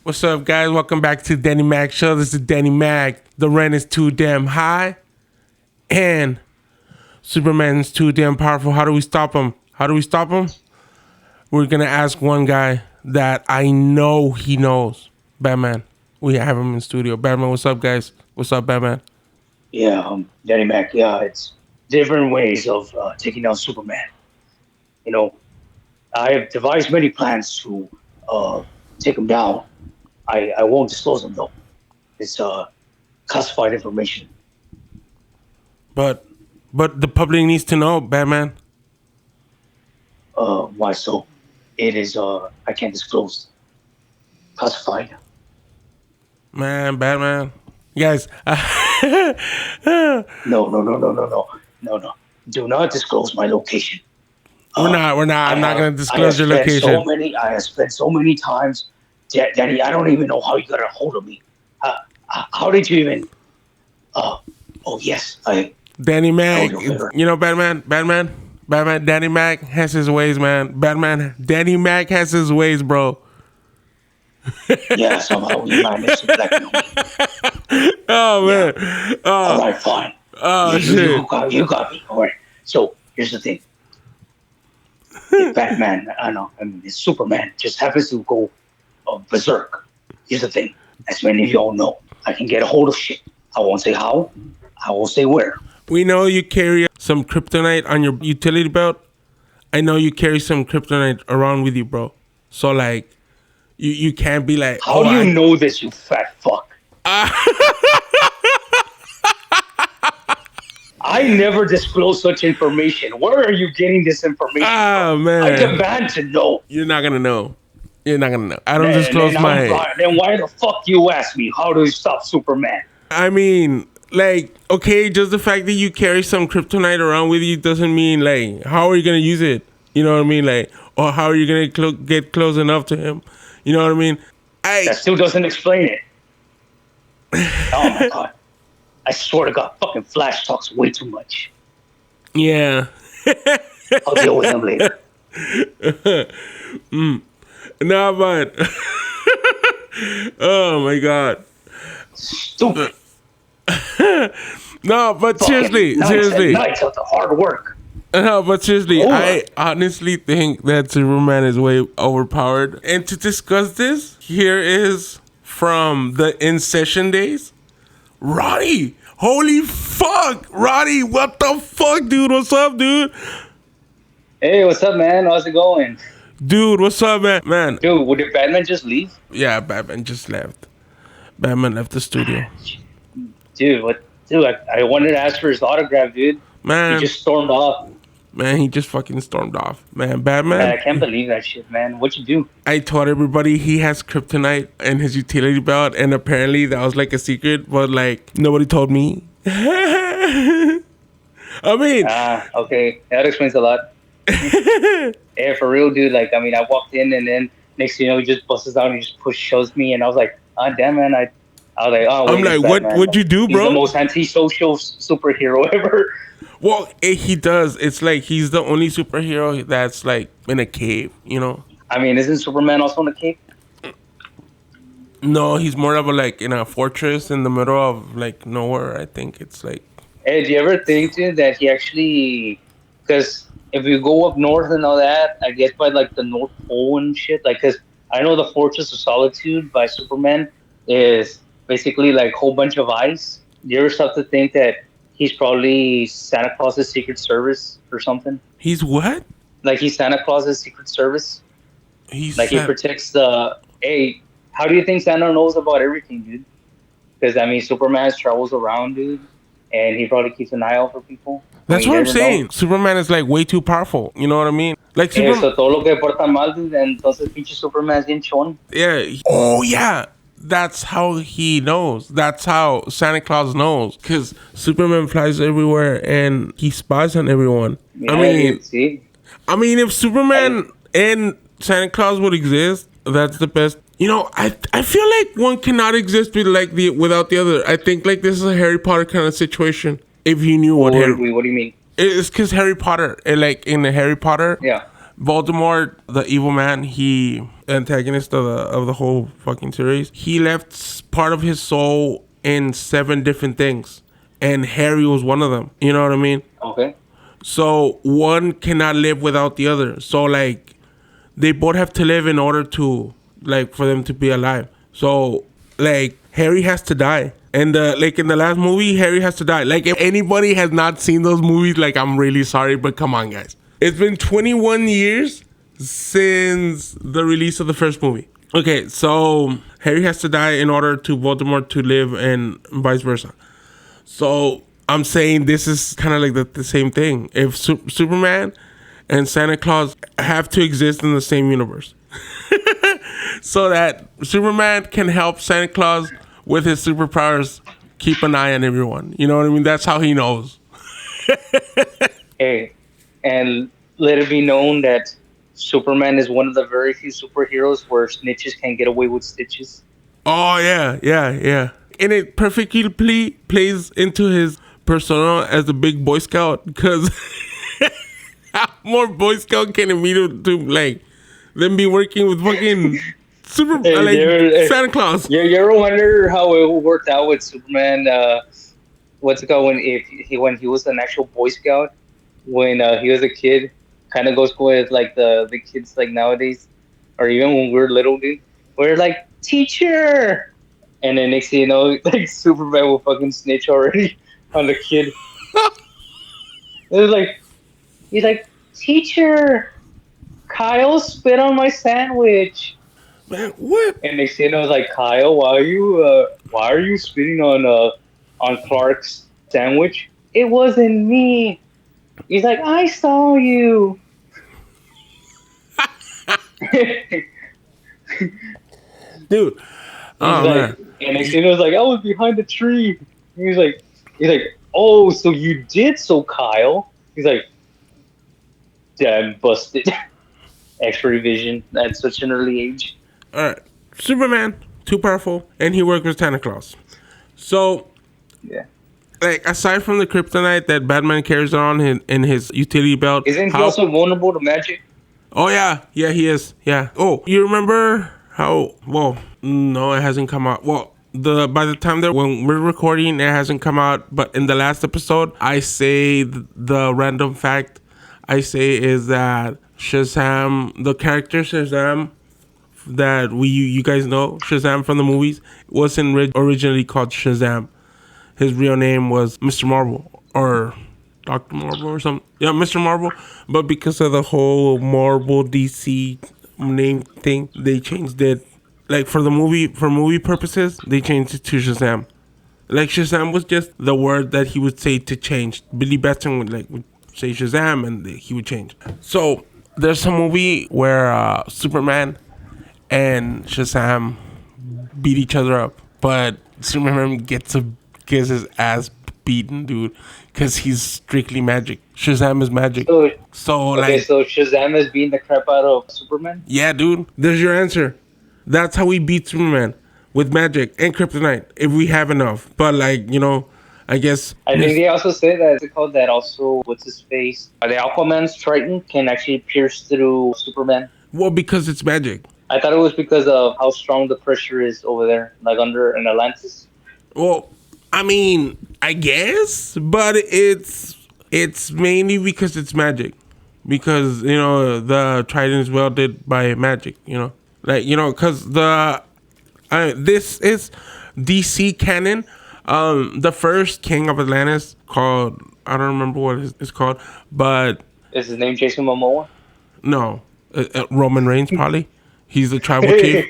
What's up, guys? Welcome back to Danny Mac Show. This is Danny Mac. The rent is too damn high, and Superman's too damn powerful. How do we stop him? We're gonna ask one guy that I know he knows. Batman. We have him in studio. Batman, what's up, guys? What's up, Batman? Yeah, Danny Mac. Yeah, it's different ways of taking down Superman. You know, I have devised many plans to take him down. I won't disclose them though. It's classified information. But the public needs to know, Batman. Why so? It is I can't disclose. Classified. Man, Batman. You guys. No. Do not disclose my location. We're not. I'm not gonna disclose your location. I have spent so many times, Danny. I don't even know how you got a hold of me. How did you even? Oh yes, Danny Mac. You know, Batman. Danny Mac has his ways, man. Danny Mac has his ways, bro. Yeah, somehow you managed to blackmail me. Oh man. Yeah. All right, fine. Oh shit. You got me. All right. So here's the thing. If Batman, it's Superman just happens to go berserk. Here's the thing. As many of you all know, I can get a hold of shit. I won't say how. I won't say where. We know you carry some kryptonite on your utility belt. I know you carry some kryptonite around with you, bro. So like, you can't be like. How do you know this, you fat fuck? I never disclose such information. Where are you getting this information from? Man. I demand to know. You're not gonna know. I don't disclose my. Then why the fuck you ask me? How do you stop Superman? I mean, like, okay, just the fact that you carry some kryptonite around with you doesn't mean, like, how are you gonna use it? You know what I mean? Like, or how are you gonna get close enough to him? You know what I mean? That still doesn't explain it. Oh my god. I swear to God, fucking Flash talks way too much. Yeah. I'll deal with him later. No, but oh my god. Stupid. No, but seriously. Nights of the hard work. No, but seriously, I honestly think that Superman is way overpowered. And to discuss this, here is from the In Session days, Roddy. Holy fuck, Roddy! What the fuck, dude? What's up, dude? Hey, what's up, man? How's it going? Dude, what's up, man? Dude, did Batman just leave? Yeah, Batman just left. Batman left the studio. Dude, what? Dude, I wanted to ask for his autograph, dude. Man, he just stormed off. Man, he just fucking stormed off. Man, Batman. Man, I can't believe that shit, man. What'd you do? I told everybody he has kryptonite in his utility belt, and apparently that was like a secret, but like nobody told me. I mean, okay, that explains a lot. Yeah, for real, dude. Like, I mean, I walked in, and then next thing you know, he just busts out and he just shows me, and I was like, oh damn, man. I was like, oh. I'm like, what'd you do, bro? He's the most antisocial superhero ever. Well, he does. It's like he's the only superhero that's like in a cave, you know? I mean, isn't Superman also in a cave? No, he's more of a like in a fortress in the middle of like nowhere. I think it's like. Hey, do you ever think, dude, that he actually, because if you go up north and all that, I guess by like the North Pole and shit, like, because I know the Fortress of Solitude by Superman is basically like a whole bunch of ice. Do you ever start to think that he's probably Santa Claus's Secret Service or something? He's what? Like he's Santa Claus's Secret Service? He's like he protects the... Hey, how do you think Santa knows about everything, dude? Because, I mean, Superman travels around, dude, and he probably keeps an eye out for people. That's what I'm saying. Superman is like way too powerful. You know what I mean? Like Superman... Eso, todo lo que porta mal, dude, entonces pinche Superman es bien chon. Yeah. Oh, yeah. That's how he knows. That's how Santa Claus knows. Because Superman flies everywhere and he spies on everyone. Yeah, I mean, if Superman and Santa Claus would exist, that's the best. You know, I feel like one cannot exist without the other. I think like this is a Harry Potter kind of situation. If you knew what do you mean? It's because Harry Potter, like in the Harry Potter, yeah, Voldemort, the evil man, he antagonist of the whole fucking series, he left part of his soul in 7 different things, and Harry was one of them. You know what I mean? Okay. So one cannot live without the other. So like they both have to live in order to like for them to be alive. So like Harry has to die. And like in the last movie, Harry has to die. Like if anybody has not seen those movies, like I'm really sorry, but come on, guys. It's been 21 years since the release of the first movie. Okay, so Harry has to die in order to Voldemort to live, and vice versa. So I'm saying this is kind of like the same thing. If Superman and Santa Claus have to exist in the same universe, so that Superman can help Santa Claus with his superpowers keep an eye on everyone. You know what I mean? That's how he knows. Hey, and let it be known that Superman is one of the very few superheroes where snitches can get away with stitches. Oh yeah. And it perfectly plays into his persona as a big Boy Scout, because how more Boy Scout can it be to like them be working with fucking Santa Claus? You ever wonder how it worked out with Superman? What's it called when he was an actual Boy Scout when he was a kid? Kind of goes with like the kids like nowadays, or even when we were little, dude. We're like teacher, and then next thing you know, like Superman will fucking snitch already on the kid. It was like he's like teacher, Kyle spit on my sandwich. Man, what? And next thing you know, it's like Kyle, why are you spitting on Clark's sandwich? It wasn't me. He's like, I saw you. Dude. Oh, man. And next thing you know, it's like, I was behind the tree. And he's like, oh, so you did so, Kyle. He's like, damn, busted. X-ray vision at such an early age. Alright. Superman, too powerful, and he worked with Santa Claus. So, yeah. Like, aside from the kryptonite that Batman carries on in his utility belt, isn't he also vulnerable to magic? Oh yeah, he is. Yeah. Oh, you remember how? Well, no, it hasn't come out. Well, by the time that when we're recording, it hasn't come out. But in the last episode, I say the random fact I say is that Shazam, the character Shazam that you guys know, Shazam from the movies, wasn't originally called Shazam. His real name was Mr. Marvel or Dr. Marvel or something. Yeah, Mr. Marvel. But because of the whole Marvel DC name thing, they changed it. Like for movie purposes, they changed it to Shazam. Like Shazam was just the word that he would say to change. Billy Batson would say Shazam and he would change. So there's a movie where Superman and Shazam beat each other up, but Superman gets his ass beaten, dude, because he's strictly magic. Shazam is magic. So Shazam is beating the crap out of Superman? Yeah, dude. There's your answer. That's how we beat Superman, with magic and kryptonite, if we have enough. But I guess I think they also say that also what's his face? The Aquaman's Triton can actually pierce through Superman. Well, because it's magic. I thought it was because of how strong the pressure is over there, like under in Atlantis. Well, I mean, I guess, but it's mainly because it's magic. Because, the Triton is welded by magic, because this is DC canon. The first king of Atlantis called, I don't remember what it's called, but... Is his name Jason Momoa? No. Roman Reigns, probably. He's the tribal chief.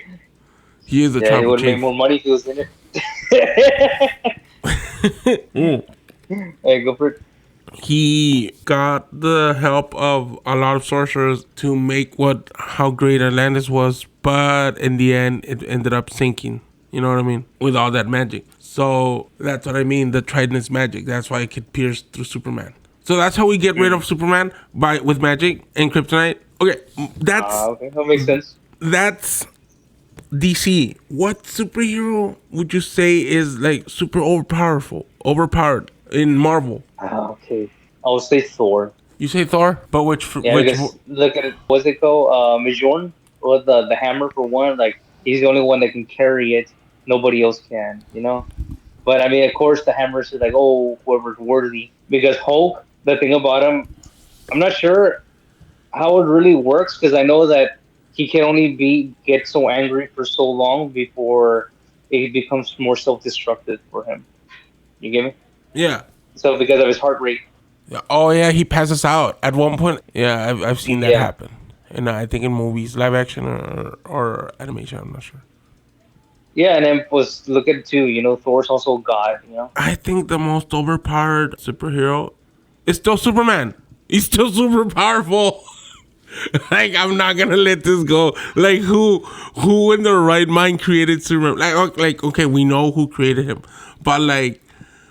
He is the tribal chief. Yeah, he would have made more money if he was in it. Hey, go for it. He got the help of a lot of sorcerers to make how great Atlantis was, but in the end, it ended up sinking. You know what I mean? With all that magic. So that's what I mean. The Triton is magic. That's why it could pierce through Superman. So that's how we get rid of Superman with magic and kryptonite. Okay, that makes sense. That's DC. What superhero would you say is like super overpowered in Marvel? Okay, I would say Thor. You say Thor, but which? Yeah, look at it. What's it called? Mjolnir. with the hammer for one. Like he's the only one that can carry it. Nobody else can, you know. But I mean, of course, the hammer is like, oh, whoever's worthy. Because Hulk, the thing about him, I'm not sure how it really works because I know that he can only be get so angry for so long before it becomes more self-destructive for him. You get me? Yeah. So because of his heart rate. Yeah. Oh yeah, he passes out at one point. Yeah, I've seen that Yeah. happen, and I think in movies, live action or animation. I'm not sure. Yeah, and then was look at too, you know, Thor's also God, you know. I think the most overpowered superhero is still Superman. He's still super powerful. Like I'm not gonna let this go. Like who in their right mind created Superman? Like okay, we know who created him, but like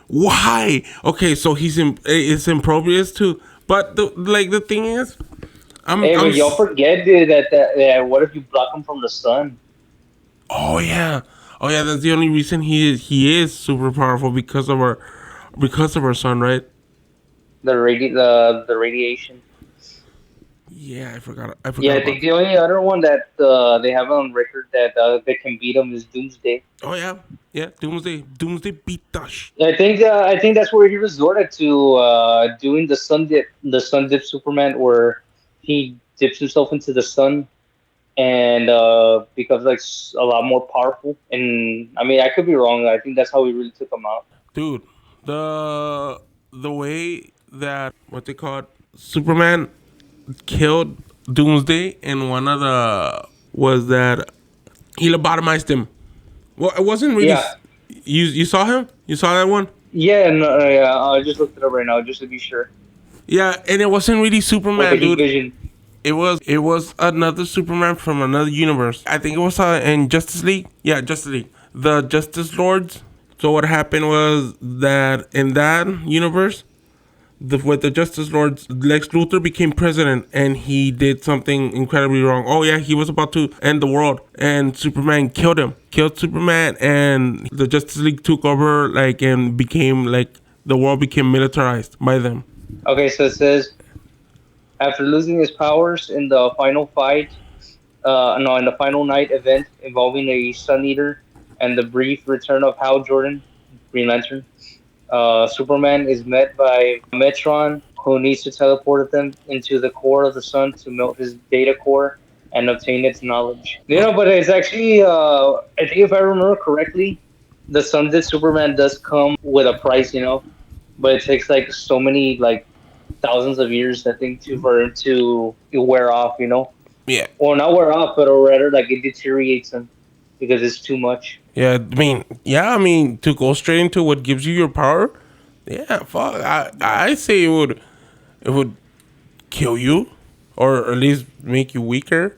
why? Okay, so it's improprious too. But the thing is, Hey, I'm but y'all forget, dude, that what if you block him from the sun? oh yeah, oh yeah. That's the only reason he is super powerful because of our son, right? The radiation. Yeah, I Yeah, forgot I about. think the only other one that they have on record that they can beat him is Doomsday. Oh yeah, yeah. Doomsday beat the I think that's where he resorted to doing the sun dip Superman, where he dips himself into the sun and becomes like a lot more powerful. And I mean, I could be wrong. I think that's how he really took him out. dude. The way that what they called Superman killed Doomsday, and one of the was that he lobotomized him. Well, it wasn't really. Yeah, You saw him? You saw that one? yeah, no, yeah. I just looked it up right now just to be sure. Yeah, and it wasn't really With the Superman, heat dude. vision. It was another Superman from another universe. I think it was in Justice League. Yeah, Justice League. The Justice Lords. So what happened was that in that universe, with the Justice Lords, Lex Luthor became president, and he did something incredibly wrong. Oh yeah, he was about to end the world, and Superman killed him. Killed Superman, and the Justice League took over, like, and became like the world became militarized by them. Okay, so it says after losing his powers in the final fight, no, in the final night event involving a Sun Eater and the brief return of Hal Jordan, Green Lantern, Superman is met by Metron, who needs to teleport them into the core of the sun to melt his data core and obtain its knowledge. You know, but it's actually, I think if I remember correctly, the sun that Superman does come with a price, you know, but it takes like so many like thousands of years, I think, to for him to wear off, you know, Yeah, or not wear off, but or rather like it deteriorates him because it's too much. yeah. I mean, to go straight into what gives you your power. Yeah, fuck. I say it would kill you, or at least make you weaker.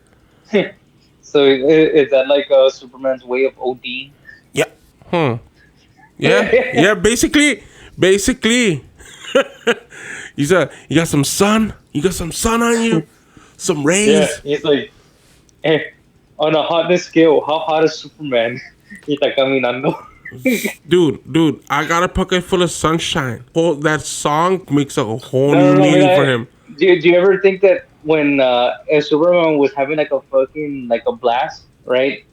So is that like Superman's way of OD? Yeah. Hmm. Yeah. Yeah. Basically. You got some sun. You got some sun on you. Some Yeah, rays. he's like, eh, on a hotness scale, how hot is Superman? He's like caminando. Dude, I got a pocket full of sunshine. Whole that song makes a whole No, new no, no. meaning for him. Do you ever think that when if Superman was having like a fucking like a blast, right?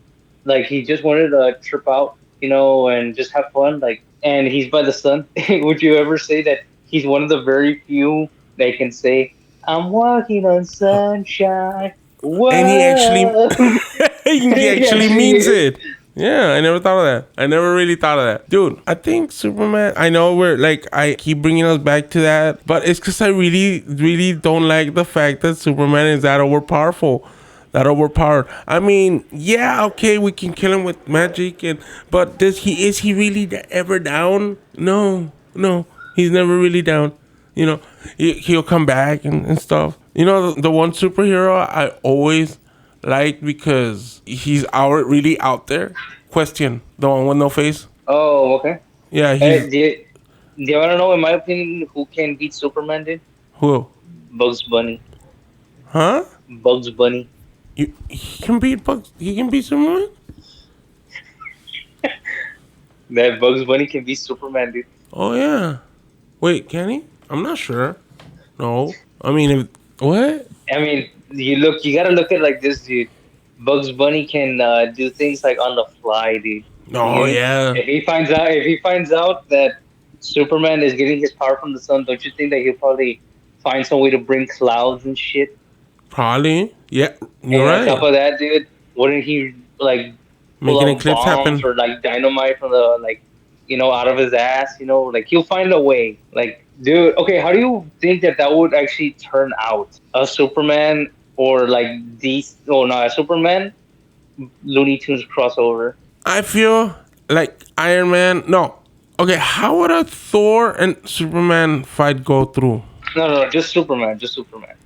Like he just wanted to trip out, you know, and just have fun, like, and he's by the sun. Would you ever say that he's one of the very few that can say, "I'm walking on sunshine"? And he actually Whoa! he He actually actually means is. it. Yeah, I never thought of that. I never really thought of that. Dude, I think Superman, I know we're like, I keep bringing us back to that, but it's because I really, really don't like the fact that Superman is that overpowerful. That overpowered. I mean, yeah, okay, we can kill him with magic, but is he really ever down? No, no, he's never really down. You know, he'll come back and stuff. You know, the one superhero I always liked because he's really out there. Question, the one with no face. Oh, okay. Yeah, Hey, he's do you want to know, in my opinion, who can beat Superman, dude? who? Bugs Bunny. Huh? Bugs Bunny. He can beat Bugs. He can beat Superman. That Bugs Bunny can beat Superman, dude. Oh yeah. Wait, can he? I'm not sure. No. I mean, what? I mean, you gotta look at it like this, dude. Bugs Bunny can do things like on the fly, dude. You Oh get me? yeah, If he finds out that Superman is getting his power from the sun, don't you think that he'll probably find some way to bring clouds and shit? probably. Yeah, you're And on top right. of that, dude, wouldn't he like pull Making out eclipse bombs happen. or like dynamite from the out of his ass? Like he'll find a way. Like, dude, okay, how do you think that would actually turn out? A Superman or like these? Oh no, a Superman Looney Tunes crossover. I feel like Iron Man. No. Okay, how would a Thor and Superman fight go through? No, just Superman, just Superman.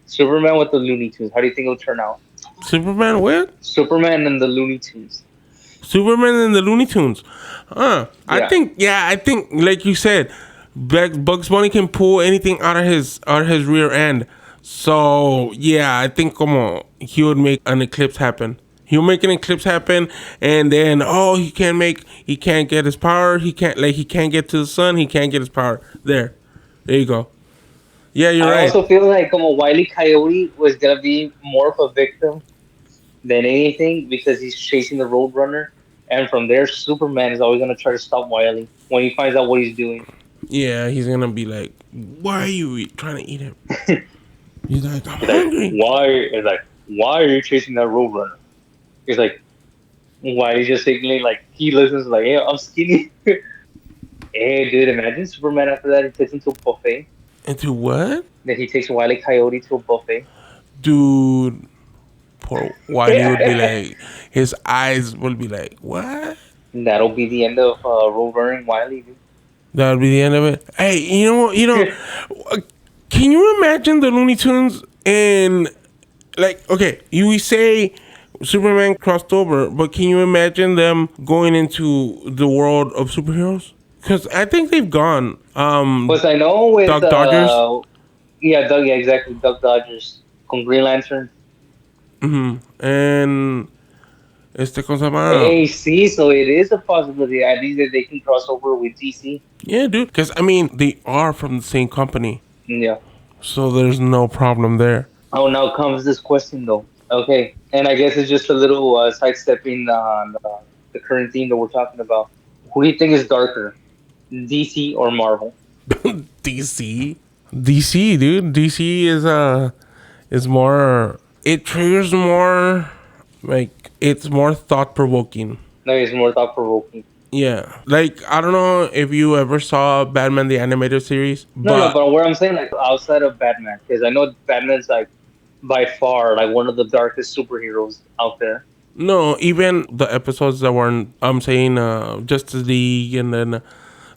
Superman with the Looney Tunes. How do you think it'll turn out? Superman with Superman and the Looney Tunes. Superman and the Looney Tunes. Yeah. I think like you said, Bugs Bunny can pull anything out of his rear end. So yeah, I think come on, he would make an eclipse happen. He'll make an eclipse happen, and then he can't get his power. He can't get to the sun. He can't get his power. There you go. Yeah, you're I right. also feel like Wile E. Coyote was gonna be more of a victim than anything because he's chasing the Roadrunner, and from there, Superman is always gonna try to stop Wiley when he finds out what he's doing. Yeah, he's gonna be like, "Why are you trying to eat him?" He's like, "I'm He's like, hungry." why are you chasing that Roadrunner? He's like, why? He's just saying like he listens like, yeah, I'm skinny. Hey, dude, imagine Superman after that he takes him to a buffet. Into what? Then he takes Wile E. Coyote to a buffet. Dude, poor Wiley would be like, his eyes would be like, what? That'll be the end of Roadrunner and Wiley, dude. That would be the end of it. Hey, you know what? Can you imagine the Looney Tunes in, like, okay, we say Superman crossed over, but can you imagine them going into the world of superheroes? Because I think they've gone. But I know with Doc Dodgers. yeah, Doug, yeah, exactly, Doug Dodgers con Green Lantern. And ¿cómo se llama? Hey, see, so it is a possibility at least that they can cross over with DC. Yeah, dude. Because, I mean, they are from the same company. Yeah. So there's no problem there. Oh, now comes this question though. Okay, and I guess it's just a little sidestepping on the current theme that we're talking about. Who do you think is darker, DC or Marvel? DC. DC, dude. DC is more. It triggers more. Like it's more thought provoking. No, it's more thought provoking. Yeah. Like I don't know if you ever saw Batman the animated series, No, but but where I'm saying like outside of Batman, because I know Batman's like by far like one of the darkest superheroes out there. no, even the episodes that weren't. I'm saying Justice League and then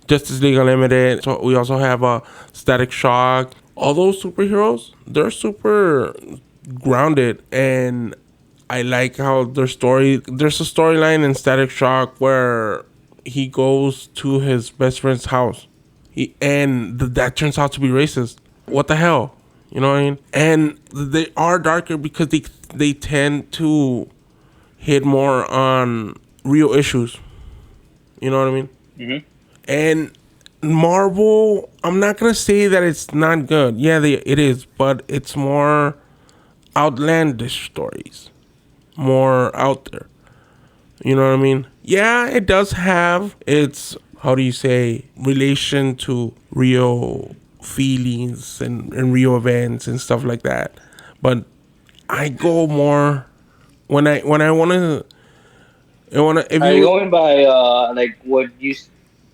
Justice League Unlimited. So we also have Static Shock. All those superheroes, they're super grounded, and I like how their story. There's a storyline in Static Shock where he goes to his best friend's house, that turns out to be racist. What the hell, you know what I mean? And they are darker because they tend to hit more on real issues. You know what I mean? Mm-hmm. And Marvel, I'm not gonna say that it's not good. Yeah, it is, but it's more outlandish stories, more out there. You know what I mean? Yeah, it does have its, how do you say, relation to real feelings and real events and stuff like that. But I go more when I want to if Are you you going by like what you?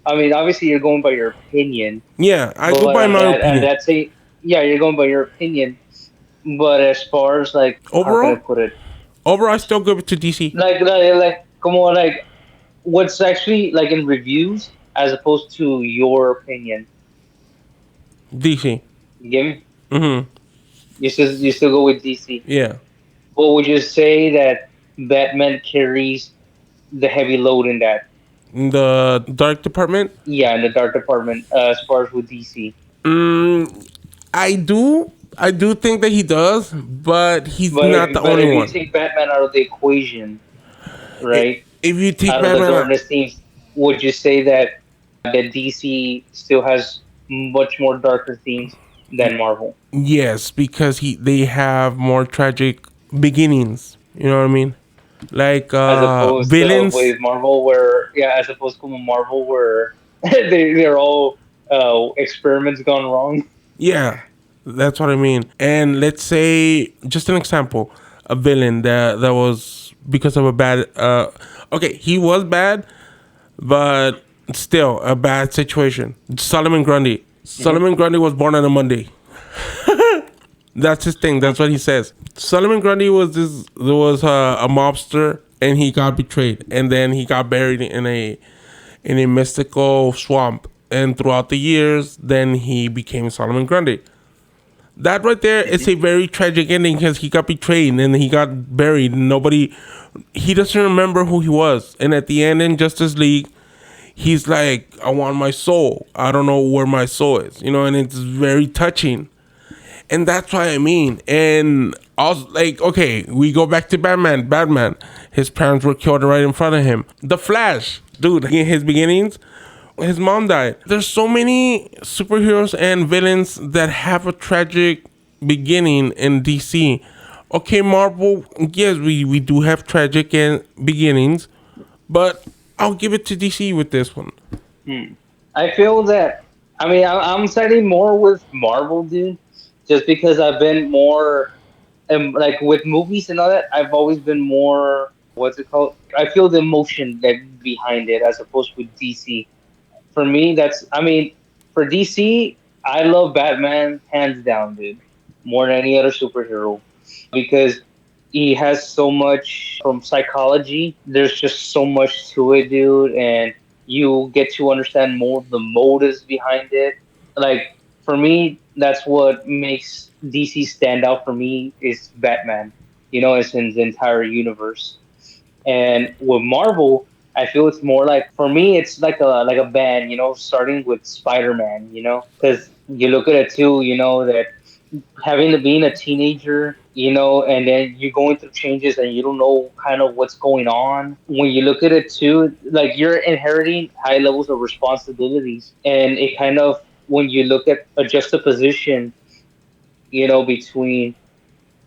I mean, obviously you're going by your opinion, yeah, I go but by my and opinion. that's a yeah, you're going by your opinion. But as far as like, how can I Overall, put it? I still give it to DC. Come on, like what's actually like in reviews as opposed to your opinion. DC. You get me? Mhm. You still go with DC. Yeah. But would you say that Batman carries the heavy load in that? The dark department. Yeah, in the dark department, as far as with DC. Mm, I do. I do think that he does, but he's But not the but only if you one. take Batman out of the equation, I- right? If you take Out of the Batman out, darkness themes, would you say that DC still has much more darker themes than Marvel? yes, because they have more tragic beginnings. You know what I mean? Like As opposed to villains. with Marvel, where yeah, as opposed to Marvel, where they're all experiments gone wrong. Yeah, that's what I mean. And let's say, just an example, a villain that was because of a bad. Okay, he was bad, but still a bad situation. Solomon Grundy. Hmm. Solomon Grundy was born on a Monday. That's his thing. That's what he says. Solomon Grundy was this was a mobster, and he got betrayed, and then he got buried in a mystical swamp. And throughout the years, then he became Solomon Grundy. That right there is a very tragic ending because he got betrayed and he got buried. And nobody, he doesn't remember who he was. And at the end in Justice League, he's like, "I want my soul. I don't know where my soul is," you know, and it's very touching. And that's what I mean. And also, like, okay, we go back to Batman. Batman, his parents were killed right in front of him. The Flash, dude, in his beginnings, his mom died. There's so many superheroes and villains that have a tragic beginning in DC. Okay, Marvel, yes, we do have tragic beginnings, but I'll give it to DC with this one. Hmm. I feel that. I mean, I'm siding more with Marvel, dude, just because I've been more, like with movies and all that. I've always been more. What's it called? I feel the emotion that behind it, as opposed with DC. For me, that's. I mean, for DC, I love Batman hands down, dude, more than any other superhero, because he has so much from psychology. There's just so much to it, dude, and you get to understand more of the motives behind it. Like for me, that's what makes DC stand out for me is Batman. It's in the entire universe. And with Marvel, I feel it's more like for me, it's like a band. Starting with Spider Man. Because you look at it too. That having to being a teenager, and then you're going through changes and you don't know kind of what's going on. When you look at it too, like you're inheriting high levels of responsibilities, and it kind of when you look at a juxtaposition, between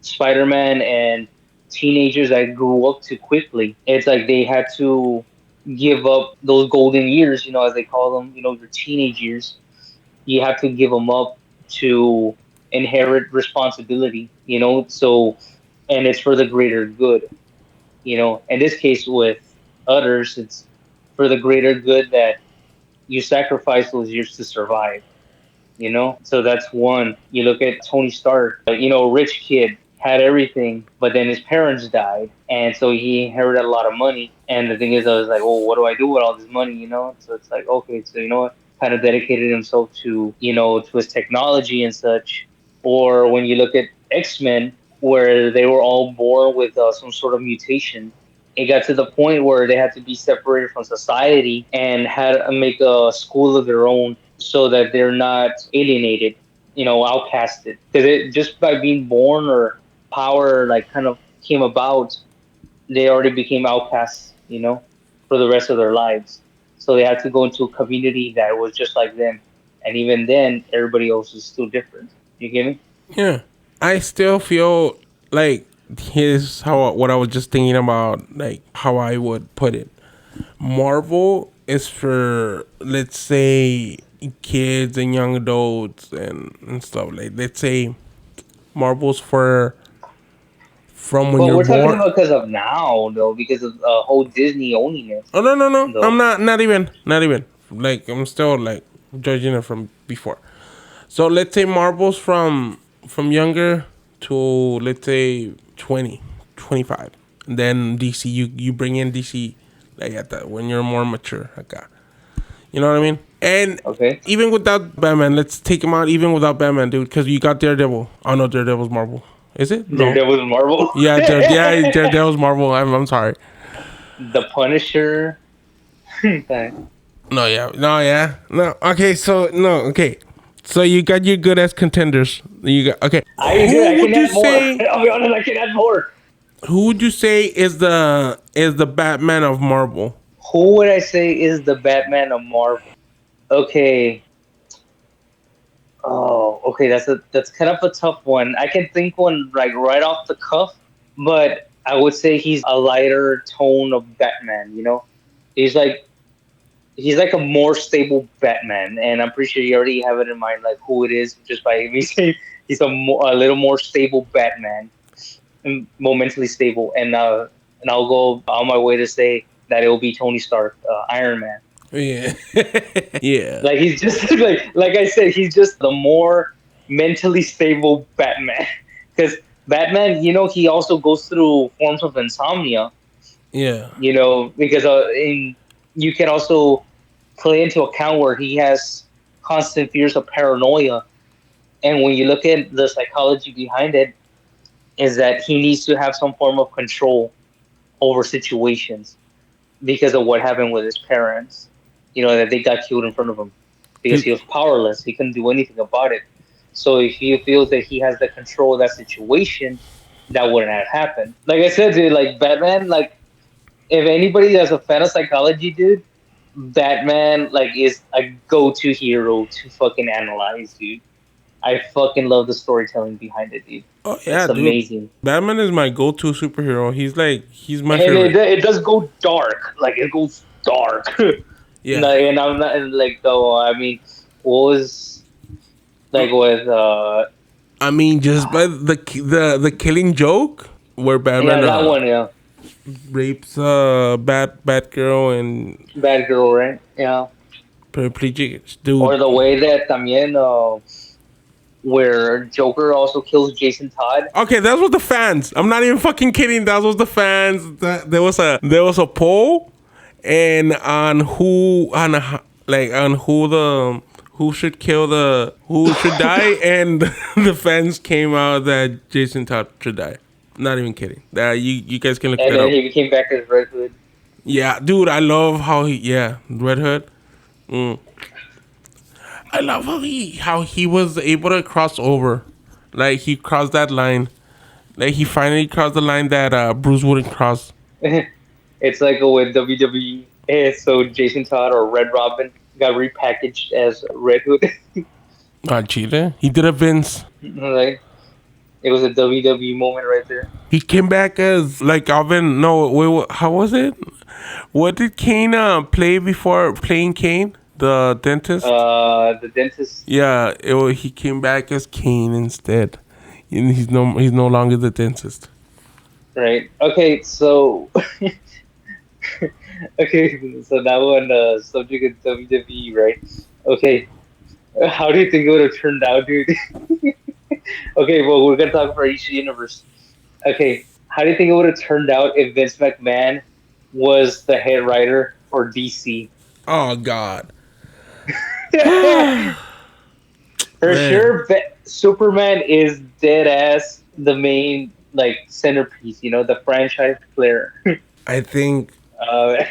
Spider-Man and teenagers that grew up too quickly. It's like they had to give up those golden years, as they call them, your teenage years. You have to give them up to inherit responsibility, so, and it's for the greater good, in this case with others, it's for the greater good that you sacrifice those years to survive. So that's one. You look at Tony Stark, a rich kid, had everything, but then his parents died, and so he inherited a lot of money. And the thing is, I was like, well, what do I do with all this money? So it's like, okay, so you know what? Kind of dedicated himself to, to his technology and such. Or when you look at X-Men, where they were all born with some sort of mutation, it got to the point where they had to be separated from society and had to make a school of their own so that they're not alienated, outcasted. Because it just by being born or power like kind of came about, they already became outcasts, for the rest of their lives. So they had to go into a community that was just like them, and even then, everybody else is still different. You get me? Yeah, I still feel like here's how what I was just thinking about, like how I would put it. Marvel is for, let's say, kids and young adults and stuff. Like, let's say Marvel's for from when But you're we're talking born. about because of now, though, because of whole Disney owning it, Oh, no, no, no, I'm though. not even like, I'm still like judging it from before. So let's say Marvel's from younger to, let's say, 20, 25. And then DC, you bring in DC like at that when you're more mature. Okay. You know what I mean? And Okay, even without Batman, let's take him out even without Batman, dude, because you got Daredevil. Oh no, Daredevil's Marvel. Is it? No. Daredevil and Marvel, Yeah, Daredevil's Marvel. I'm sorry. the Punisher. Okay. No, yeah, no, yeah, no. Okay, so no, okay. So you got your good as contenders. You got okay. I Who can would you add more. say? I'll be honest, I can add more. Who would you say is the Batman of Marvel? Who would I say is the Batman of Marvel? Okay. Oh, okay. That's kind of a tough one. I can think one like right off the cuff, but I would say he's a lighter tone of Batman. You know, he's like he's like a more stable Batman, and I'm pretty sure you already have it in mind, like who it is, just by me saying he's a little more stable Batman, and more mentally stable. And I'll go on my way to say that it will be Tony Stark, Iron Man. Yeah. Yeah. Like he's just like I said, he's just the more mentally stable Batman. Because Batman, you know, he also goes through forms of insomnia. Yeah. You know, because in you can also play into account where he has constant fears of paranoia. And when you look at the psychology behind it, is that he needs to have some form of control over situations because of what happened with his parents. You know, that they got killed in front of him because he was powerless. He couldn't do anything about it. So if he feels that he has the control of that situation, that wouldn't have happened. Like I said, dude, like Batman, like if anybody that's a fan of psychology, dude, Batman like is a go-to hero to fucking analyze, dude. I fucking love the storytelling behind it, dude. Oh yeah, It's dude. amazing, Batman is my go-to superhero. He's my and favorite. it does go dark. Like it goes dark. Yeah. Like, and I'm not and, like though. I mean, what was like with I mean, just by the Killing Joke, where yeah, Batman that one, yeah, rapes Batgirl and Bad Girl, right? Yeah, paraplegic or dude. the way that también where Joker also kills Jason Todd. Okay, that was the fans. I'm not even fucking kidding. That was the fans. There was a poll, and on who the who should kill the who should die, and the fans came out that Jason Todd should die. Not even kidding. You guys can look And that then up. he became back as Red Hood. Yeah, dude, I love how Red Hood. Mm. I love how he was able to cross over, like he crossed that line, like he finally crossed the line that Bruce wouldn't cross. It's like with WWE. So Jason Todd or Red Robin got repackaged as Red Hood. Not cheater. He did a Vince. Like it was a WWE moment right there. He came back as like Alvin. No, wait, how was it? What did Kane play before playing Kane, the dentist? The dentist. Yeah, he came back as Kane instead. And he's no longer the dentist. Right. Okay. So. Okay. So now on the subject of WWE, right? Okay. How do you think it would have turned out, dude? Okay. Well, we're gonna talk for each universe. Okay. How do you think it would have turned out if Vince McMahon was the head writer for DC? Oh God. For Man. sure, Superman is dead ass the main like centerpiece. You know, the franchise player. I think.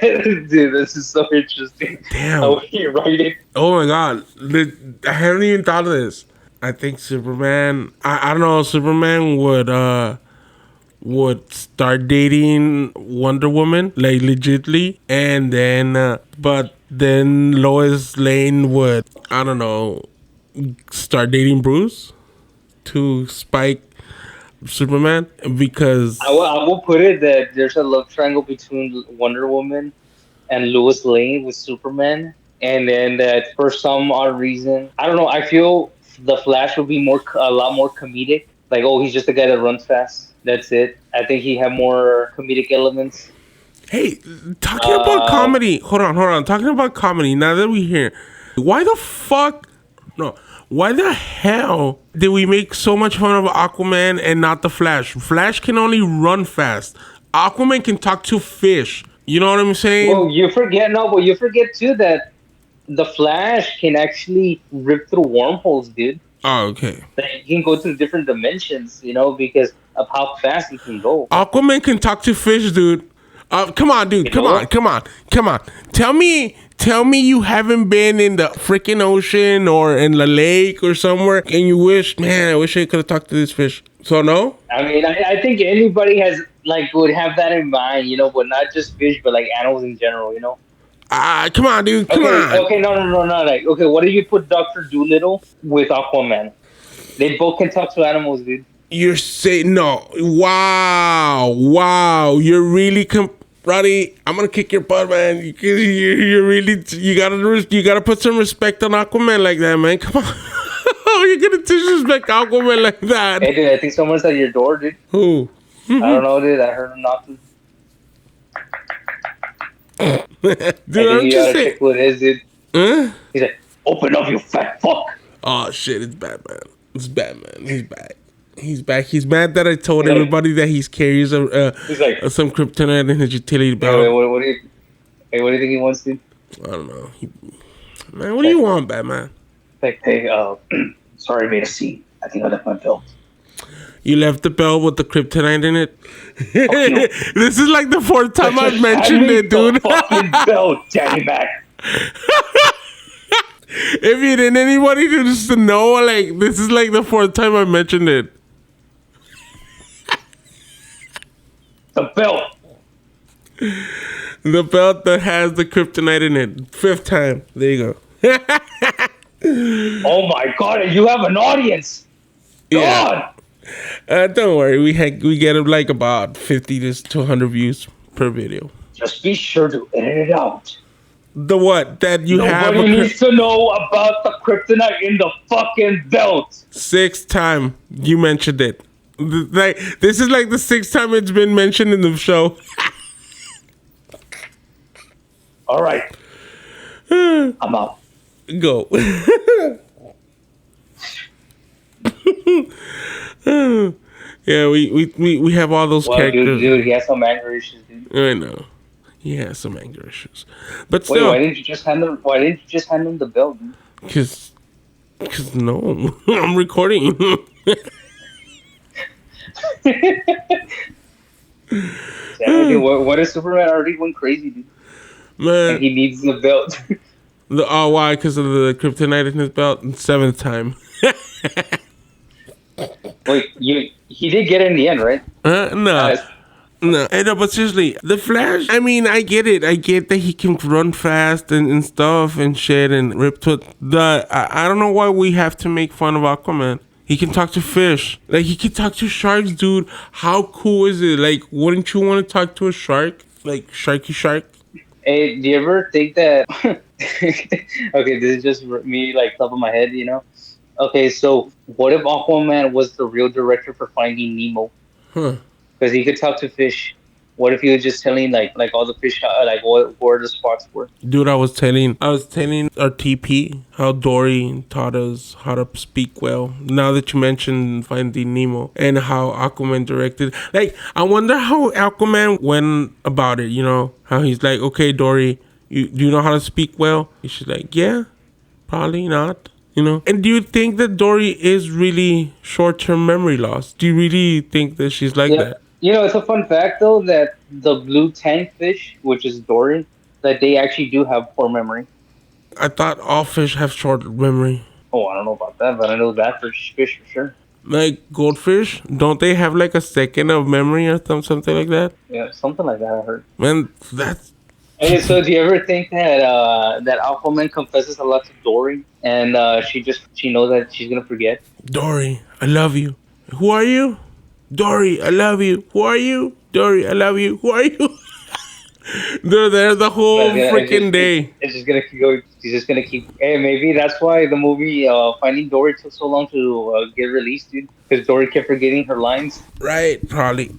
Dude, this is so interesting. Damn. How he write it. Oh my God. I haven't even thought of this. I think Superman. I don't know. Superman would start dating Wonder Woman like legitly, and then but then Lois Lane would, I don't know, start dating Bruce to spike Superman because I will put it that there's a love triangle between Wonder Woman and Lois Lane with Superman, and then that for some odd reason, I don't know. I feel the Flash would be a lot more comedic. Like, oh, he's just a guy that runs fast. That's it. I think he had more comedic elements. hey, talking about comedy. Hold on. Talking about comedy. Now that we're here, why the fuck? No. Why the hell did we make so much fun of Aquaman and not the Flash? Flash can only run fast. Aquaman can talk to fish. You know what I'm saying? Well, you forget too that the Flash can actually rip through wormholes, dude. Oh, okay. Like, he can go through different dimensions, you know, because of how fast he can go. Aquaman can talk to fish, dude. Come on, dude. Come on. Tell me you haven't been in the freaking ocean or in the lake or somewhere and you wish, man, I wish I could have talked to this fish. So no? I mean, I think anybody would have that in mind, you know, but not just fish, but like animals in general, you know. Come on, dude. Come on. Okay, no. Like, okay, what if you put Dr. Doolittle with Aquaman? They both can talk to animals, dude. You're saying no. Wow. You're really Roddy. I'm gonna kick your butt, man. You're really you gotta put some respect on Aquaman like that, man. Come on. You're gonna disrespect Aquaman like that. Hey, dude, I think someone's at your door, dude. Who? I don't know, dude. I heard him knocking. Dude, I think I'm you just gotta saying. check what it is, dude. Huh? He's like, open up, you fat fuck. Oh shit! It's Batman. It's Batman. He's back. He's back. He's mad that I told He's like- everybody that he's carries He's like, some kryptonite in his utility hey, belt. what do you think he wants, dude? I don't know. Man, what do you want, Batman? Like, hey, sorry, I made a scene. I think I left my belt. You left the belt with the kryptonite in it. This is like the fourth time I've mentioned it, dude. The fucking belt, Daddy Mac. If you didn't anybody to just to know, like this is like the fourth time I mentioned it. The belt. The belt that has the kryptonite in it. Fifth time. There you go. Oh my god, you have an audience. Yeah. God. Don't worry. We get like about 50 to 100 views per video. Just be sure to edit it out. The what? That you have Nobody needs to know about the kryptonite in the fucking belt. sixth time you mentioned it. Like this is like the sixth time it's been mentioned in the show. All right. I'm out. Go. Yeah, we have all those Well, characters. dude, he has some anger issues, dude. I know. He has some anger issues. But Wait, still, why didn't you just hand him the belt, dude? Cause no, I'm recording. Yeah, what if Superman already went crazy, dude? Man, And he needs the belt. why? Because of the kryptonite in his belt. Seventh time. Wait, he did get it in the end, right? No. Yes. No, hey, no, but seriously, the Flash. I mean, I get it. I get that he can run fast and stuff and shit and rip to the. I don't know why we have to make fun of Aquaman. He can talk to fish. Like he can talk to sharks, dude. How cool is it? Like, wouldn't you want to talk to a shark? Like sharky shark. Hey, do you ever think that? Okay, this is just me, like top of my head, you know. Okay, so what if Aquaman was the real director for Finding Nemo? Huh. Because he could talk to fish. What if he was just telling like all the fish like where the spots were? Dude, I was telling our TP how Dory taught us how to speak well. Now that you mentioned Finding Nemo and how Aquaman directed, like I wonder how Aquaman went about it. You know how he's like, okay, Dory, do you know how to speak well? She's like, yeah, probably not. You know, and do you think that Dory is really short-term memory loss? Do you really think that she's like that? You know, it's a fun fact though that the blue tank fish, which is Dory, that they actually do have poor memory. I thought all fish have short memory. Oh, I don't know about that, but I know that fish for sure. Like goldfish, don't they have like a second of memory or something like that? Yeah, something like that I heard. Man, that's Hey, so do you ever think that that Aquaman confesses a lot to Dory, and she knows that she's gonna forget? Dory, I love you. Who are you? Dory, I love you. Who are you? Dory, I love you. Who are you? They're there the whole freaking day. It's just gonna keep going. She's just gonna keep. Hey, maybe that's why the movie Finding Dory took so long to get released, dude. Because Dory kept forgetting her lines. Right, probably.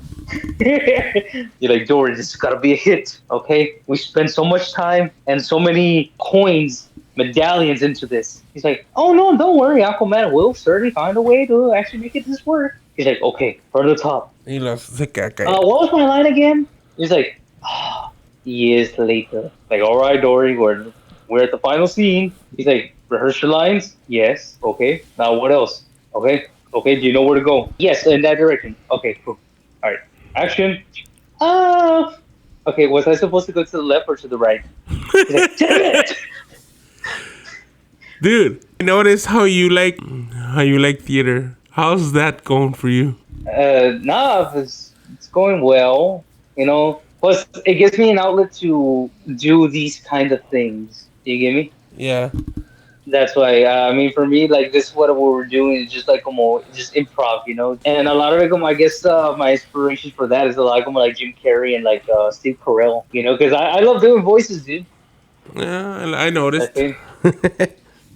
You're like, Dory, this has gotta be a hit, okay? We spent so much time and so many coins, medallions into this. He's like, oh no, don't worry, Aquaman will certainly find a way to actually make it this work. He's like, okay, from the top. He loves the guy. What was my line again? He's like, years later. Like, all right, Dory, we're at the final scene. He's like, rehearse your lines? Yes. Okay. Now what else? Okay. Okay, do you know where to go? Yes, in that direction. Okay, cool. All right. Action. Okay, was I supposed to go to the left or to the right? He's like, damn it! Dude, I notice how you like theater. How's that going for you? Nah, it's going well. You know, plus it gives me an outlet to do these kind of things. Do you get me? Yeah. That's why. I mean, for me, like this, is what we're doing is just like just improv, you know. And a lot of it, I guess, my inspirations for that is a lot of like Jim Carrey and like Steve Carell, you know, because I love doing voices, dude. Yeah, I I noticed. think,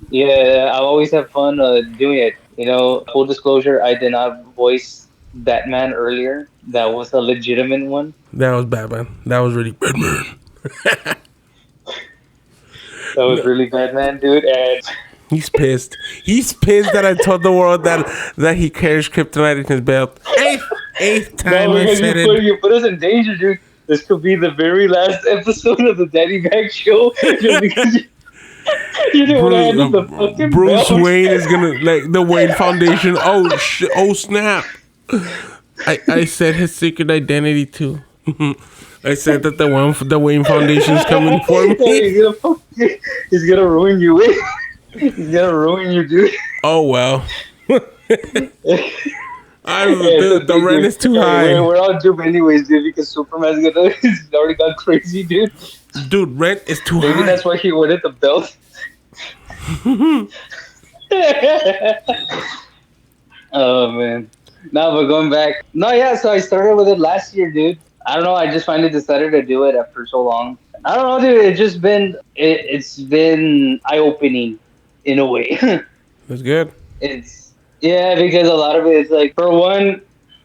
yeah, I always have fun doing it. You know, full disclosure, I did not voice Batman earlier. That was a legitimate one. That was Batman. That was really Batman. That was No, really Batman, dude. And he's pissed. He's pissed that I told the world that he carries kryptonite in his belt. Eighth time no, I because said it. you put us in danger, dude. This could be the very last episode of the Daddy Bag Show, just because you didn't want to handle the fucking Bruce belt. Wayne is gonna like the Wayne Foundation. Oh shit! Oh snap! I said his secret identity too. I said that the Wayne Foundation is coming for me. He's gonna ruin you. He's gonna ruin you, dude. Oh well. Yeah, so The rent is too high. we're all doomed anyways, dude, because Superman's gonna he's already gone crazy, dude. Dude, rent is too Maybe high. that's why he wanted the belt. Oh man. No, but going back. No, yeah, so I started with it last year, dude. I don't know, I just finally decided to do it after so long. I don't know, dude, it's been eye opening in a way. That's good. It's yeah, because a lot of it is like for one,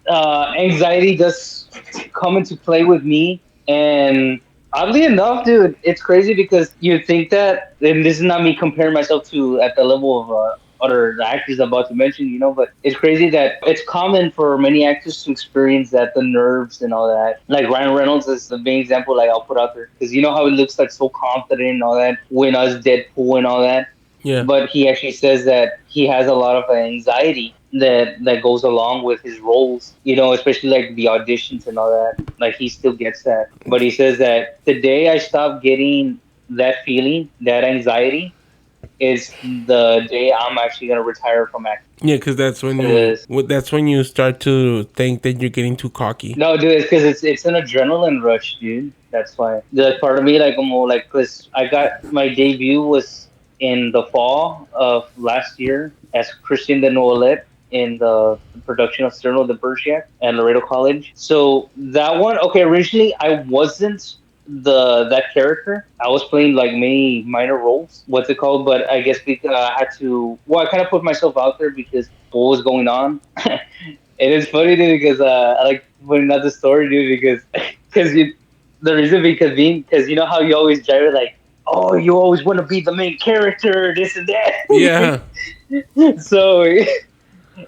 anxiety does come into play with me, and oddly enough, dude, it's crazy because you think that, and this is not me comparing myself to at the level of other actors I'm about to mention, you know, but it's crazy that it's common for many actors to experience that the nerves and all that. Like Ryan Reynolds is the main example, like I'll put out there because you know how he looks like so confident and all that when us Deadpool and all that, Yeah. but he actually says that he has a lot of anxiety that goes along with his roles, you know, especially like the auditions and all that. Like he still gets that, but he says that the day I stopped getting that feeling, that anxiety, is the day I'm actually gonna retire from acting. Yeah, because Yes. that's when you start to think that you're getting too cocky. No, dude, it's because it's an adrenaline rush, dude. That's why. The part of me, like, I'm more like, cause I got my debut was in the fall of last year as Christian de Noaillet in the production of Cyrano de Bergerac at Laredo College. So that one, okay, originally I wasn't that character. I was playing like many minor roles. What's it called? But I guess because I had to. Well, I kind of put myself out there because what was going on. It is funny, dude, because I like putting out the story, dude, because the reason because you know how you always drive it like, oh, you always want to be the main character, this and that. Yeah. So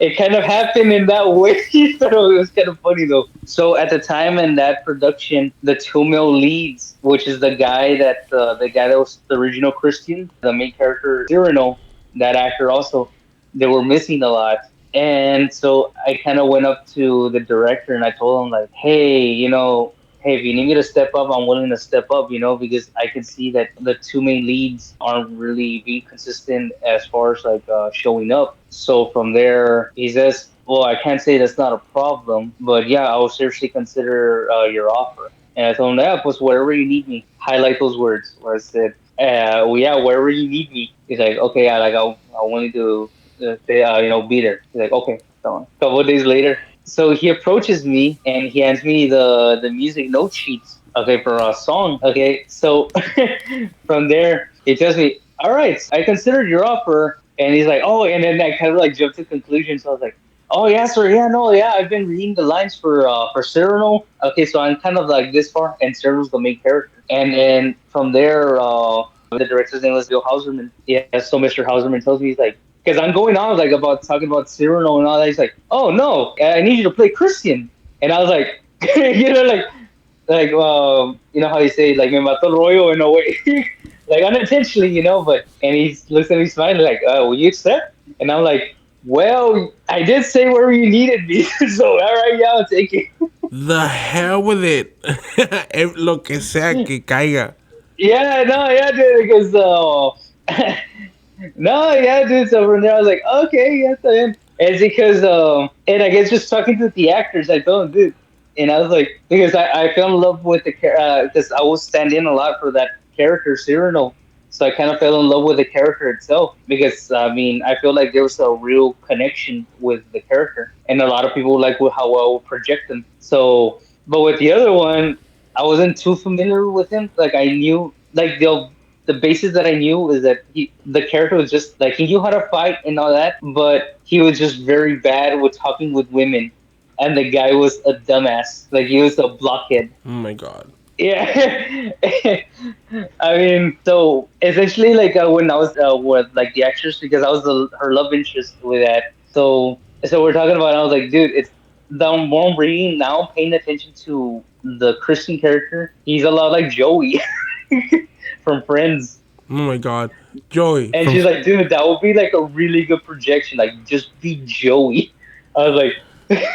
it kind of happened in that way. So it was kind of funny though. So at the time in that production, the two male leads, which is the guy that was the original Christian, the main character Cyrano, that actor also, they were missing a lot. And so I kind of went up to the director and I told him like, hey, you know, hey, if you need me to step up, I'm willing to step up, you know, because I can see that the two main leads aren't really being consistent as far as like showing up. So from there, he says, well, I can't say that's not a problem, but yeah, I will seriously consider your offer. And I told him, yeah, pues wherever you need me, highlight those words where I said, well, yeah, wherever you need me. He's like, okay, yeah, like I wanted to, you know, be there. He's like, okay. So a couple of days later, so he approaches me and he hands me the music note sheets. Okay, for a song. Okay, so from there he tells me, "All right, I considered your offer." And he's like, "Oh," and then I kind of like jumped to conclusions. So I was like, "Oh yeah, sir. Yeah, no, yeah. I've been reading the lines for Cyrano. Okay, so I'm kind of like this far, and Cyrano's the main character. And then from there, the director's name was Bill Hauserman. Yeah, so Mr. Hauserman tells me he's like, because I'm going on like about talking about Cyrano and all that. He's like, "Oh no, I need you to play Christian." And I was like, you know, you know how you say like me mató el rollo in a way, like unintentionally, you know. But and he looks at me smiling like, "Will you accept?" And I'm like, "Well, I did say where you needed me, so all right, yeah, I'll take it." The hell with it. Lo que sea que caiga. Yeah, no, yeah, dude, because no, yeah, dude. So from there, I was like, okay, yes, I am. It's because, and I guess just talking to the actors, I told them, dude, and I was like, because I fell in love with the because I will stand in a lot for that character, Cyrano. So I kind of fell in love with the character itself because I mean I feel like there was a real connection with the character, and a lot of people like how well project them. So, but with the other one, I wasn't too familiar with him. Like I knew like the basis that I knew is that the character was just like he knew how to fight and all that, but he was just very bad with talking with women, and the guy was a dumbass. Like he was a blockhead. Oh my god. Yeah, I mean, so essentially, like when I was with like the actress, because I was her love interest with that. So we're talking about. I was like, dude, it's the more I'm reading now, paying attention to the Christian character. He's a lot like Joey from Friends, Oh my god. Joey and from she's like, dude, that would be like a really good projection. Like, just be Joey. I was like,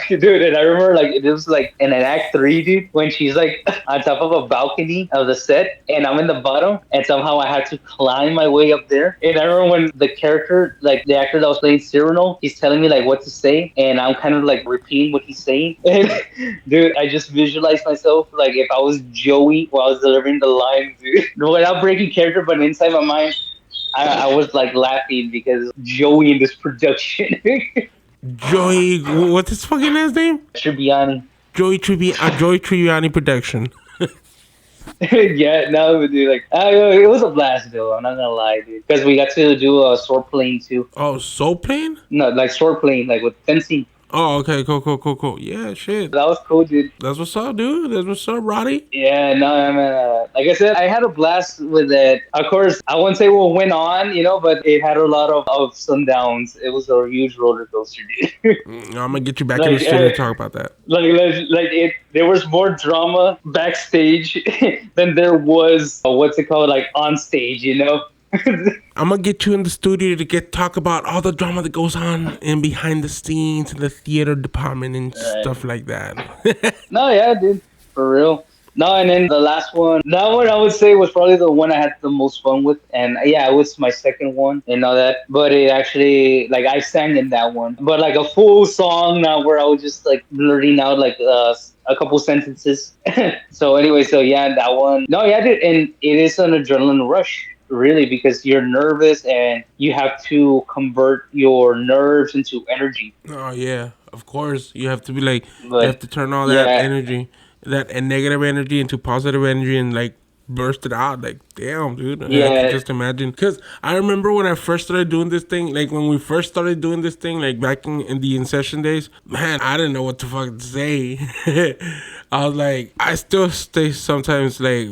dude, and I remember like it was like in an act three, dude, when she's like on top of a balcony of the set, and I'm in the bottom, and somehow I had to climb my way up there. And I remember when the character, like the actor that was playing Cyrano, he's telling me like what to say, and I'm kind of like repeating what he's saying. And dude, I just visualized myself like if I was Joey while I was delivering the lines, dude, without breaking character, but inside my mind. I was like laughing because Joey in this production. Joey. What's his fucking last name? Tribbiani. Joey Tribbiani production. Yeah, no, dude, like it was a blast, though. I'm not gonna lie, dude, because we got to do a sword playing too. Oh, Soul Plane? No, like sword playing, like with fencing. Oh, okay, cool. Yeah, shit. That was cool, dude. That's what's up, dude. That's what's up, Roddy. Yeah, no, I mean, like I said, I had a blast with it. Of course, I wouldn't say what went on, but it had a lot of ups and downs. It was a huge roller coaster, dude. I'm gonna get you back in the studio to talk about that. Like it, there was more drama backstage than there was what's it called, like on stage. I'm gonna get you in the studio to talk about all the drama that goes on in behind the scenes in the theater department and stuff like that. No, yeah, dude, for real. No, and then the last one, that one I would say was probably the one I had the most fun with, and yeah, it was my second one and all that. But it actually, like, I sang in that one, but like a full song now, where I was just like blurting out like a couple sentences. So anyway, so yeah, that one. No, yeah, dude, and it is an adrenaline rush. Really, because you're nervous and you have to convert your nerves into energy. Oh yeah, of course. You have to be like, you But have to turn all that energy, that and negative energy into positive energy and like burst it out. Like, damn, dude. I can just imagine. Because I remember when I first started doing this thing, like when we first started doing this thing, like back in the In Session days, man, I didn't know what to fucking say. I was like, I still stay sometimes like,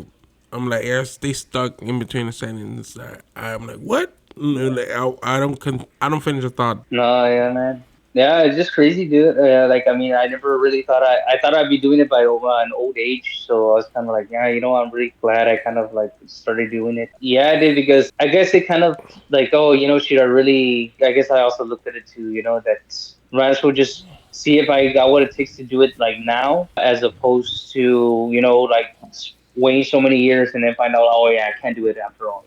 I'm like, yeah, stay stuck in between the sentences. I'm like, what? Like, I don't finish a thought. no, yeah, man. Yeah, it's just crazy, dude. Like, I mean, I never really thought I thought I'd be doing it by an old age. So I was kind of like, yeah, I'm really glad I kind of like started doing it. Yeah, I did, because I guess it kind of like, oh, should I really? I guess I also looked at it too, that might as well just see if I got what it takes to do it like now, as opposed to like waiting so many years and then find out, oh yeah, I can't do it after all.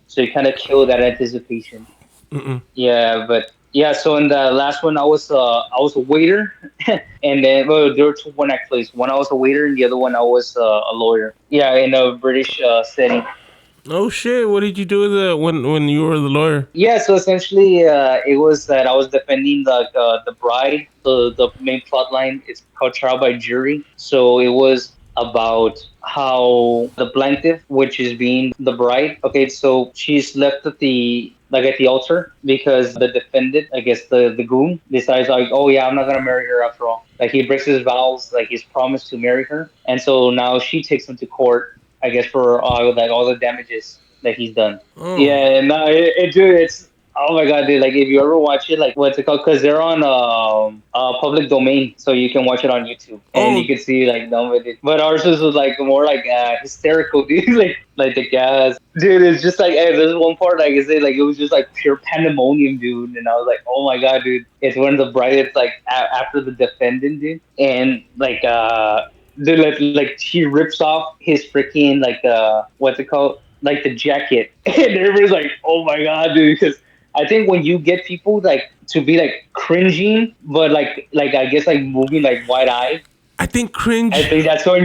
So you kind of kill that anticipation. Mm-mm. Yeah, but yeah. So in the last one, I was a waiter, and then there were two one act plays. One I was a waiter, and the other one I was a lawyer. Yeah, in a British setting. Oh shit! What did you do when you were the lawyer? Yeah, so essentially, it was that I was defending the bride. The main plot line is called trial by jury. So it was about how the plaintiff, which is being the bride, okay, so she's left at the altar because the defendant, I guess the goon, decides like, oh yeah, I'm not gonna marry her after all. Like he breaks his vows, like he's promised to marry her, and so now she takes him to court, I guess, for all the damages that he's done. Oh. Yeah, no, dude, it's. Oh my god, dude! Like, if you ever watch it, like, what's it called? Because they're on public domain, so you can watch it on YouTube, and you can see like done with it. But ours was like more like hysterical, dude. like the gas, dude. It's just like, hey, there's one part like I say, like it was just like pure pandemonium, dude. And I was like, oh my god, dude! It's when the bride, it's like after the defendant, dude, and like dude, like she rips off his freaking like what's it called? Like the jacket, and everybody's like, oh my god, dude, because I think when you get people like to be like cringing, but like I guess like moving like wide eyed, I think cringe. I think that's when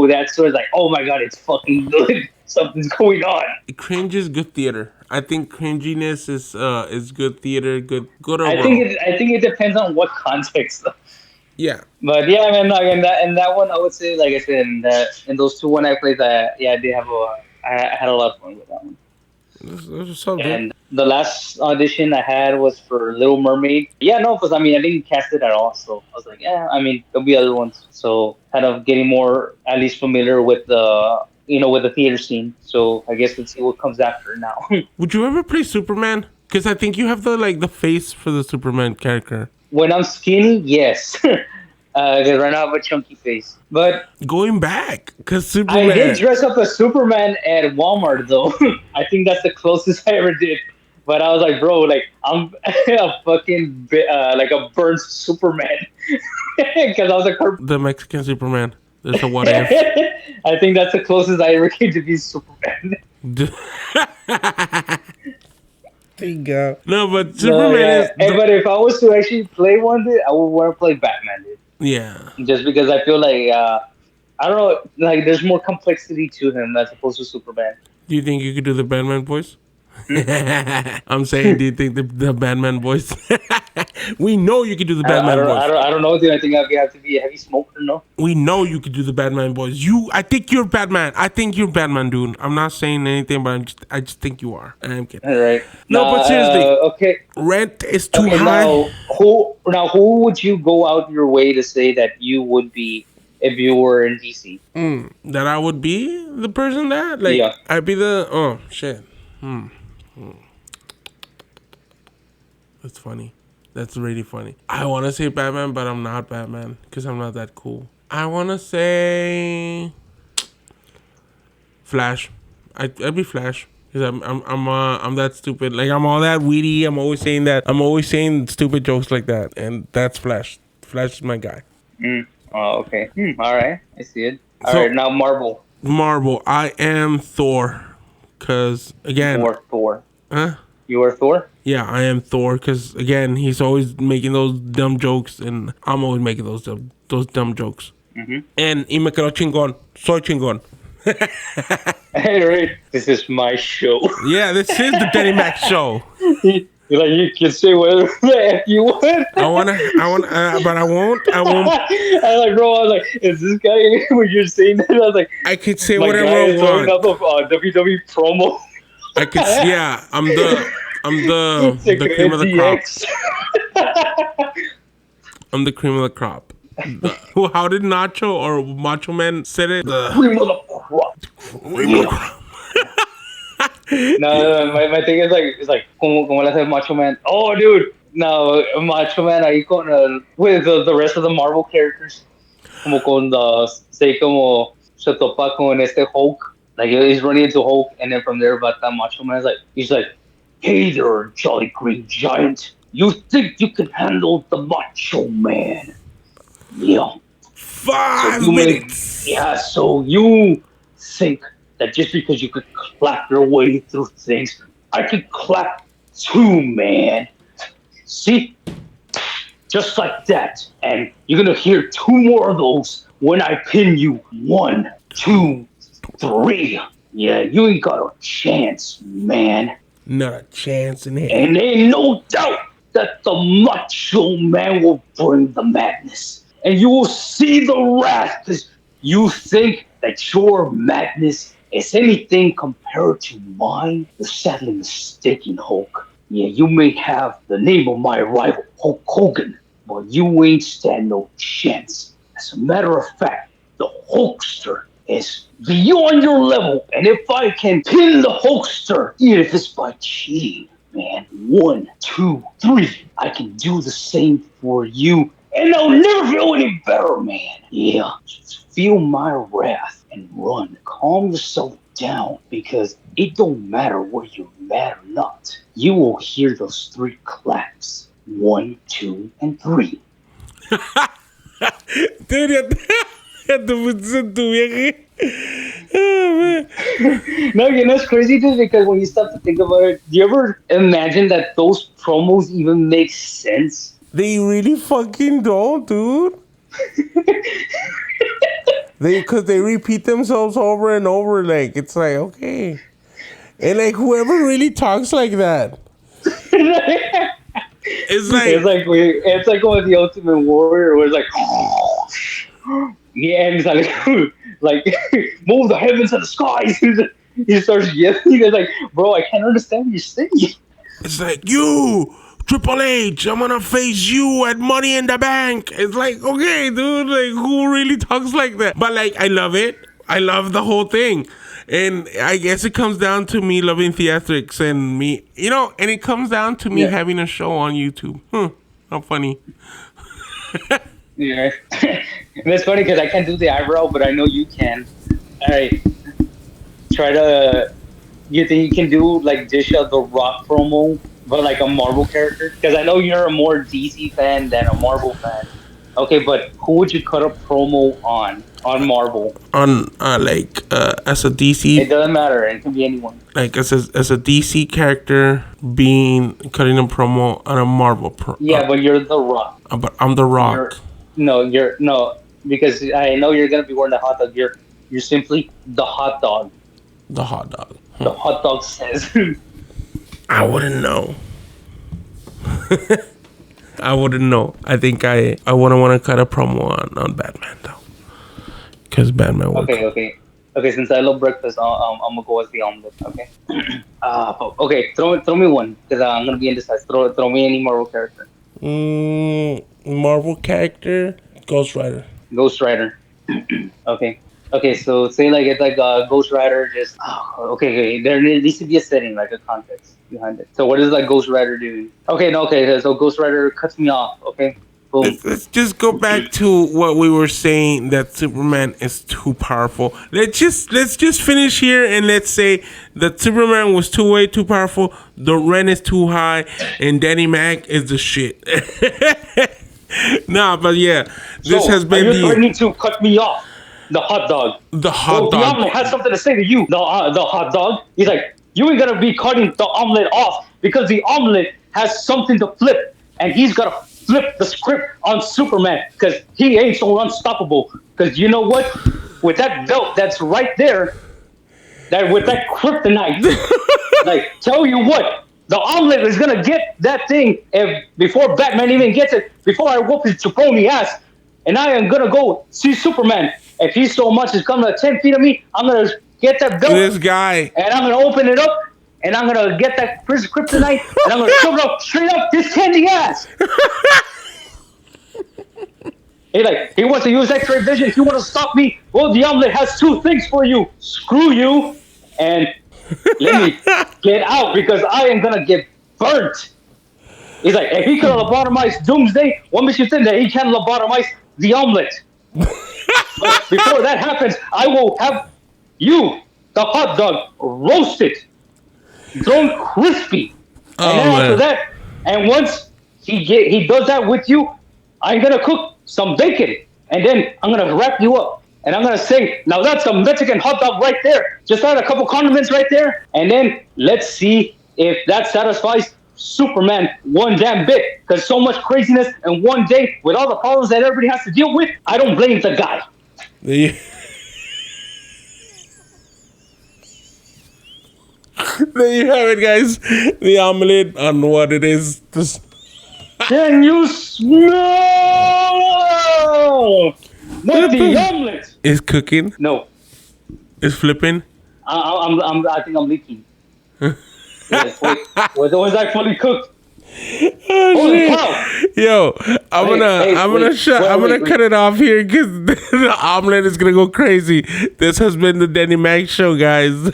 that's when it's like, oh my god, it's fucking good. something's going on. Cringe is good theater. I think cringiness is good theater, good I think overall. it depends on what context. Yeah, But yeah, man, like in that one, I would say, like I said, in those two one I played, yeah, I did have I had a lot of fun with that one. that's what's up, dude. And the last audition I had was for Little Mermaid. Yeah, no, because I mean, I didn't cast it at all, so I was like, yeah, I mean, there'll be other ones. So kind of getting more, at least familiar with the, with the theater scene. So I guess let's see what comes after now. Would you ever play Superman? Because I think you have the face for the Superman character. When I'm skinny, yes. Because right now I have a chunky face. But Going back, because I did Superman. dress up as Superman at Walmart, though. I think that's the closest I ever did. But I was like, bro, like I'm a fucking like a burnt Superman, because I was a carp. The Mexican Superman. There's a what if. I think that's the closest I ever came to be Superman. There you go. No, but So, Superman yeah. is. But if I was to actually play one, dude, I would want to play Batman, dude. Yeah. Just because I feel like I don't know, like there's more complexity to him as opposed to Superman. Do you think you could do the Batman voice? I'm saying, do you think the Batman voice? We know you could do the Batman voice. I don't know, dude. I think I'd have to be a heavy smoker, no? We know you could do the Batman voice. I think you're Batman. I think you're Batman, dude. I'm not saying anything, but I just think you are. I'm kidding. All right. No, but seriously, Okay. rent is too Okay. high. Who would you go out your way to say that you would be if you were in DC? That I would be the person that, like, Yeah. I'd be the, oh, shit. That's funny. That's really funny. I want to say Batman, but I'm not Batman because I'm not that cool. I want to say Flash. I'd be Flash because I'm that stupid. Like, I'm all that witty. I'm always saying that. I'm always saying stupid jokes like that, and that's Flash. Flash is my guy. Oh, okay. All right. I see it. All So- right. Now Marvel Marvel. I am Thor. Cause again, or Thor. huh? You are Thor. Yeah, I am Thor. Cause again, he's always making those dumb jokes, and I'm always making those dumb jokes. And y me quedo chingón. Soy chingón. Hey, right. This is my show. Yeah, this is the Danny Mac show. You can say whatever the F you want. I wanna, but I won't. I was like, bro, I was like, is this guy, when you're saying that, I was like, I could say my whatever guy I is throwing want. up a WWE promo. I could, yeah. I'm the cream of the crop. I'm the cream of the crop. How did Nacho or Macho Man said it? The Cream of the crop. cream of the crop. No, my thing is like, it's like, como le hace Macho Man. Oh, dude. No, Macho Man ahí con with the rest of the Marvel characters. Como con say como se topa con este Hulk. Like, he's running into Hulk, and then from there, but that Macho Man is like, he's like, hey there, Jolly Green Giant. You think you can handle the Macho Man? Yeah. 5 You minutes. Yeah, so you think that just because you could clap your way through things, I could clap too, man. See? Just like that. And you're gonna hear 2 more of those when I pin you. 1, 2, 3. Yeah, you ain't got a chance, man. Not a chance in hell. And ain't no doubt that the Macho Man will bring the madness. And you will see the wrath, because you think that your madness is anything compared to mine. You're sadly mistaken, Hulk. Yeah, you may have the name of my rival, Hulk Hogan, but you ain't stand no chance. As a matter of fact, the Hulkster is beyond your level, and if I can pin the Hulkster, even if it's by cheating, man, 1, 2, 3, I can do the same for you, and I'll never feel any better, man. Yeah, just feel my wrath and run. Calm yourself down, because it don't matter whether you're mad or not. You will hear those 3 claps. 1, 2, and 3. Dude, ya te pusiste en tu viaje. Oh, man. No, you know it's crazy, dude, because when you stop to think about it, do you ever imagine that those promos even make sense? They really fucking don't, dude. Because they repeat themselves over and over. Like, it's like, okay. And like, whoever really talks like that. It's like going with the Ultimate Warrior, where it's like, yeah, and he's like move the heavens and the skies. He starts yelling. He's like, bro, I can't understand what you're saying. It's like, you, Triple H, I'm gonna face you at Money in the Bank. It's like, okay, dude, like, who really talks like that? But like, I love it. I love the whole thing. And I guess it comes down to me loving theatrics and me, and it comes down to me having a show on YouTube. How funny. Yeah. It's funny because I can't do the eyebrow, but I know you can. All right. You think you can do like dish out the Rock promo, but like a Marvel character? Because I know you're a more DC fan than a Marvel fan. Okay, but who would you cut a promo on Marvel? On as a DC. It doesn't matter. It can be anyone. Like as a DC character cutting a promo on a Marvel Yeah, but you're the Rock. But I'm the Rock. No, because I know you're gonna be wearing the hot dog. You're simply the hot dog. The hot dog. The hot dog says. I wouldn't know. I wouldn't know. I think I wouldn't want to cut a promo on Batman though, because Batman. Okay. Since I love breakfast, I'm gonna go as the omelet. Okay. Okay. Throw me one because I'm gonna be indecisive. Throw me any Marvel character. Marvel character, Ghost Rider. Okay, so say like it's like Ghost Rider just okay. There needs to be a setting, like a context behind it. So what is like Ghost Rider doing? Okay, so Ghost Rider cuts me off. Okay, boom. Let's just go back to what we were saying, that Superman is too powerful. Let's just finish here and let's say that Superman was way too powerful, the rent is too high, and Danny Mac is the shit. Nah, but yeah, this has been the. You need to cut me off. The hot dog. The hot dog. The omelet has something to say to you. The hot dog. He's like, you ain't gonna be cutting the omelet off because the omelet has something to flip, and he's gotta flip the script on Superman because he ain't so unstoppable. Because you know what? With that belt that's right there, with that kryptonite, like tell you what, the omelet is gonna get that thing before Batman even gets it. Before I whoop his jabroni ass, and I am gonna go see Superman. If he so much is coming to 10 feet of me, I'm going to get that belt. This guy. And I'm going to open it up. And I'm going to get that kryptonite. And I'm going to shove it up straight up this candy ass. He wants to use X-ray vision. If you want to stop me, well, the omelet has two things for you. Screw you. And let me get out because I am going to get burnt. He's like, if he could lobotomize Doomsday, what makes you think that he can lobotomize the omelet? But before that happens, I will have you, the hot dog, roasted, thrown crispy. And then after that, and once he does that with you, I'm going to cook some bacon. And then I'm going to wrap you up. And I'm going to say, now that's a Mexican hot dog right there. Just add a couple condiments right there. And then let's see if that satisfies Superman one damn bit. Because so much craziness in one day with all the problems that everybody has to deal with, I don't blame the guy. There you have it, guys. The omelet on what it is. Can you smell what the omelet is cooking? No. Is flipping? I think I'm leaking. Was that fully cooked? Holy cow! Yo, I'm gonna cut it off here because the omelet is gonna go crazy. This has been the Danny Mac Show, guys.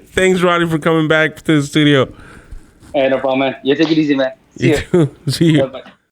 Thanks, Ronnie, for coming back to the studio. Hey, no problem, man. You take it easy, man. See you. Bye-bye.